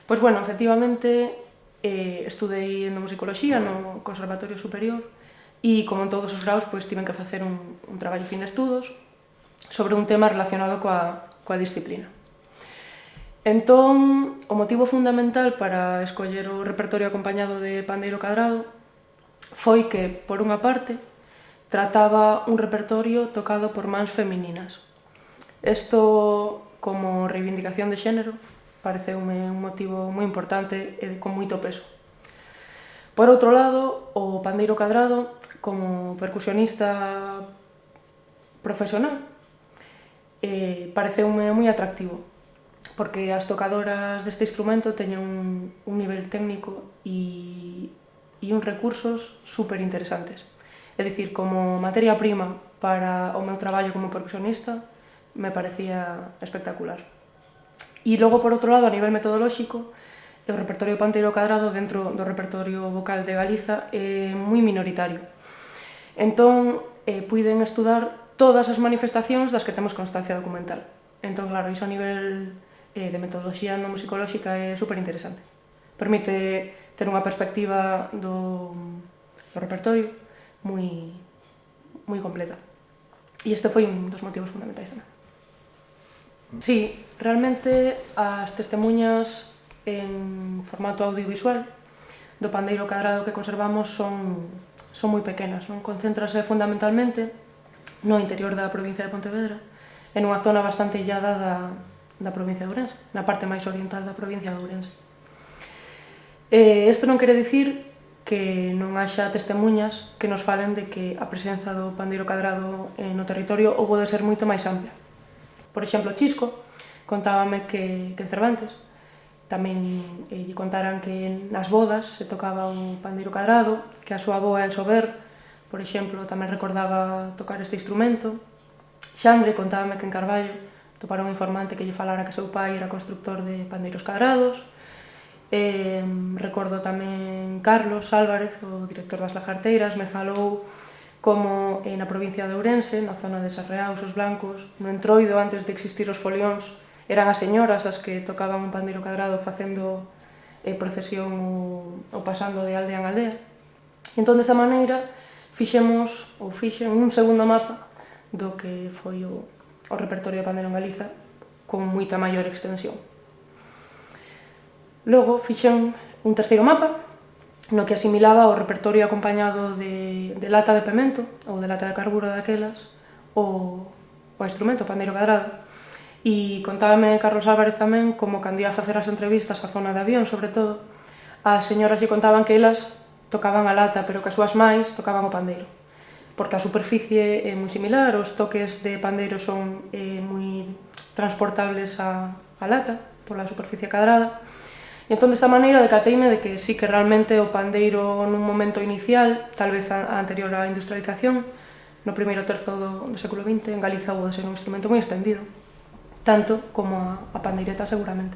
Pois, bueno, efectivamente, estudei endomusicoloxía no Conservatorio Superior e, como en todos os graus, pois tiven que facer un traballo fin de estudos sobre un tema relacionado coa disciplina. Entón, o motivo fundamental para escoller o repertorio acompañado de pandeiro cadrado foi que, por unha parte, trataba un repertorio tocado por mans femininas. Isto, como reivindicación de xénero, pareceume un motivo moi importante e con moito peso. Por outro lado, o pandeiro cadrado, como percusionista profesional, pareceume moi atractivo, porque as tocadoras deste instrumento teñen un nivel técnico e uns recursos super interesantes. É dicir, como materia prima para o meu traballo como percusionista, me parecía espectacular. E logo, por outro lado, a nivel metodolóxico, o repertorio de pandeiro cadrado dentro do repertorio vocal de Galiza é moi minoritario. Entón, puiden estudar todas as manifestacións das que temos constancia documental. Entón, claro, iso a nivel de metodoloxía endomusicolóxica é super interesante. Permite ter unha perspectiva do repertorio moi completa. E este foi un dos motivos fundamentais tamén. Sí, realmente as testemunhas en formato audiovisual do pandeiro cadrado que conservamos son moi pequenas, non? Concéntrase fundamentalmente no interior da provincia de Pontevedra e nunha zona bastante illada da provincia de Ourense, na parte máis oriental da provincia de Ourense. Isto non quere dicir que non haxa testemunhas que nos falen de que a presenza do pandeiro cadrado no territorio houbo de ser moito máis ampla. Por exemplo, Chisco contábame que en Cervantes tamén lle contaran que nas bodas se tocaba o pandeiro cadrado, que a súa avoa en Sober, por exemplo, tamén recordaba tocar este instrumento. Xandre contábame que en Carballo topara un informante que lle falara que seu pai era constructor de pandeiros cadrados. Recordo tamén Carlos Álvarez, o director das Lagarteiras, me falou como na provincia de Ourense, na zona de Sarreaus, os Blancos, no Entroido, antes de existir os folións, eran as señoras as que tocaban un pandeiro cadrado facendo procesión ou pasando de aldea en aldea. Entón, desta maneira, fixen un segundo mapa do que foi o repertorio de pandeiro en Galiza con moita maior extensión. Logo, fixen un terceiro mapa no que asimilaba o repertorio acompañado de lata de pemento ou de lata de carburo daquelas o instrumento, o pandeiro cadrado. E contábame Carlos Álvarez tamén como cando ia a facer as entrevistas á zona de Avión, sobre todo, as señoras lle contaban que elas tocaban a lata, pero que as súas máis tocaban o pandeiro, porque a superficie é moi similar, os toques de pandeiro son moi transportables á lata pola superficie cadrada. E entón, desta maneira, decateime de que sí que realmente o pandeiro nun momento inicial, tal vez anterior á industrialización, no primeiro terzo do século XX, en Galiza houbo de ser un instrumento moi extendido, tanto como a pandeireta seguramente.